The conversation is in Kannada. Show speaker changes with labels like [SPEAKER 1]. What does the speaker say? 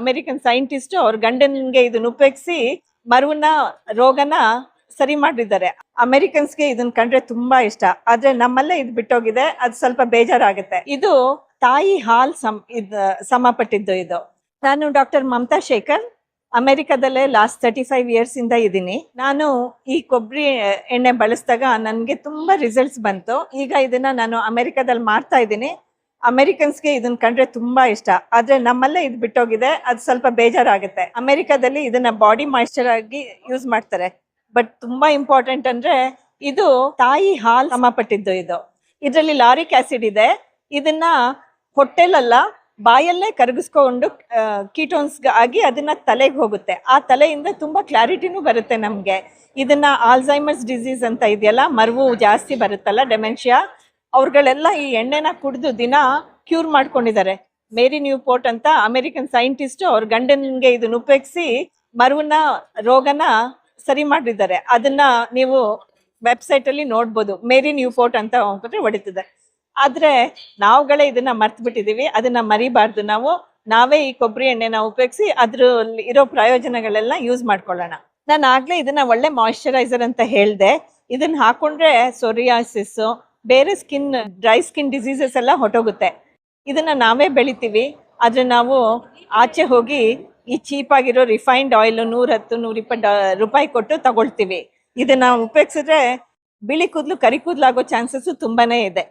[SPEAKER 1] ಅಮೆರಿಕನ್ ಸೈಂಟಿಸ್ಟ್ ಅವ್ರ ಗಂಡನಿಗೆ ಇದನ್ನ ಉಪಯೋಗಿಸಿ ಮರುವಿನ ರೋಗನ ಸರಿ ಮಾಡಿದ್ದಾರೆ. ಅಮೆರಿಕನ್ಸ್ಗೆ ಇದನ್ನ ಕಂಡ್ರೆ ತುಂಬಾ ಇಷ್ಟ, ಆದ್ರೆ ನಮ್ಮಲ್ಲೇ ಇದು ಬಿಟ್ಟೋಗಿದೆ, ಅದು ಸ್ವಲ್ಪ ಬೇಜಾರಾಗುತ್ತೆ. ಇದು ತಾಯಿ ಹಾಲ್ ಸಮಪಟ್ಟಿದ್ದು. ಇದು ನಾನು ಡಾಕ್ಟರ್ ಮಮತಾ ಶೇಖರ್, ಅಮೆರಿಕದಲ್ಲೇ ಲಾಸ್ಟ್ 35 ಇಯರ್ಸ್ ಇಂದ ಇದ್ದೀನಿ. ನಾನು ಈ ಕೊಬ್ಬರಿ ಎಣ್ಣೆ ಬಳಸಿದಾಗ ನನಗೆ ತುಂಬಾ ರಿಸಲ್ಟ್ಸ್ ಬಂತು. ಈಗ ಇದನ್ನ ನಾನು ಅಮೆರಿಕದಲ್ಲಿ ಮಾಡ್ತಾ ಇದ್ದೀನಿ. ಅಮೆರಿಕನ್ಸ್ಗೆ ಇದನ್ನ ಕಂಡ್ರೆ ತುಂಬಾ ಇಷ್ಟ, ಆದ್ರೆ ನಮ್ಮಲ್ಲೇ ಇದು ಬಿಟ್ಟೋಗಿದೆ, ಅದು ಸ್ವಲ್ಪ ಬೇಜಾರಾಗುತ್ತೆ. ಅಮೆರಿಕದಲ್ಲಿ ಇದನ್ನ ಬಾಡಿ ಮಾಯಿಶ್ಚರ್ ಆಗಿ ಯೂಸ್ ಮಾಡ್ತಾರೆ. ಬಟ್ ತುಂಬಾ ಇಂಪಾರ್ಟೆಂಟ್ ಅಂದ್ರೆ ಇದು ತಾಯಿ ಹಾಲ್ ಸಮಪಟ್ಟಿದ್ದು. ಇದರಲ್ಲಿ ಲಾರಿಕ್ ಆಸಿಡ್ ಇದೆ. ಇದನ್ನ ಹೊಟ್ಟೆಲಲ್ಲ ಬಾಯಲ್ಲೇ ಕರಗಿಸ್ಕೊಂಡು ಕೀಟೋನ್ಸ್ ಆಗಿ ಅದನ್ನ ತಲೆಗೆ ಹೋಗುತ್ತೆ. ಆ ತಲೆಯಿಂದ ತುಂಬಾ ಕ್ಲಾರಿಟಿನೂ ಬರುತ್ತೆ ನಮ್ಗೆ. ಇದನ್ನ ಆಲ್ಝೈಮರ್ಸ್ ಡಿಸೀಸ್ ಅಂತ ಇದೆಯಲ್ಲ, ಮರವು ಜಾಸ್ತಿ ಬರುತ್ತಲ್ಲ, ಡೆಮೆನ್ಷಿಯಾ, ಅವ್ರುಗಳೆಲ್ಲ ಈ ಎಣ್ಣೆನ ಕುಡಿದು ದಿನ ಕ್ಯೂರ್ ಮಾಡ್ಕೊಂಡಿದ್ದಾರೆ. ಮೇರಿ ನ್ಯೂಪೋರ್ಟ್ ಅಂತ ಅಮೆರಿಕನ್ ಸೈಂಟಿಸ್ಟ್ ಅವ್ರ ಗಂಡನಿಗೆ ಇದನ್ನ ಉಪಯೋಗಿಸಿ ಮರುವಿನ ರೋಗನ ಸರಿ ಮಾಡಿದ್ದಾರೆ. ಅದನ್ನ ನೀವು ವೆಬ್ಸೈಟ್ ಅಲ್ಲಿ ನೋಡ್ಬೋದು. ಮೇರಿ ನ್ಯೂಪೋರ್ಟ್ ಅಂತ ಹೊಡಿತಿದೆ. ಆದ್ರೆ ನಾವುಗಳೇ ಇದನ್ನ ಮರ್ತು ಬಿಟ್ಟಿದೀವಿ. ಅದನ್ನ ಮರಿಬಾರ್ದು. ನಾವೇ ಈ ಕೊಬ್ಬರಿ ಎಣ್ಣೆನ ಉಪಯೋಗಿಸಿ ಅದ್ರಲ್ಲಿ ಇರೋ ಪ್ರಯೋಜನಗಳೆಲ್ಲ ಯೂಸ್ ಮಾಡ್ಕೊಳ್ಳೋಣ. ನಾನು ಆಗ್ಲೇ ಇದನ್ನ ಒಳ್ಳೆ ಮಾಯಿಶ್ಚರೈಸರ್ ಅಂತ ಹೇಳ್ದೆ. ಇದನ್ನ ಹಾಕೊಂಡ್ರೆ ಸೊರಿಯಾಸಿಸ್, ಬೇರೆ ಡ್ರೈ ಸ್ಕಿನ್ ಡಿಸೀಸಸ್ ಎಲ್ಲ ಹೊಟ್ಟೋಗುತ್ತೆ. ಇದನ್ನ ನಾವೇ ಬೆಳಿತೀವಿ, ಆದ್ರೆ ನಾವು ಆಚೆ ಹೋಗಿ ಈ ಚೀಪ್ ಆಗಿರೋ ರಿಫೈನ್ಡ್ ಆಯಿಲ್ 110-120 ರೂಪಾಯಿ ಕೊಟ್ಟು ತಗೊಳ್ತೀವಿ. ಇದನ್ನ ಉಪಯೋಗಿಸಿದ್ರೆ ಬಿಳಿ ಕೂದಲು ಕರಿ ಕೂದಲಾಗೋ ಚಾನ್ಸಸ್ ತುಂಬಾನೇ ಇದೆ.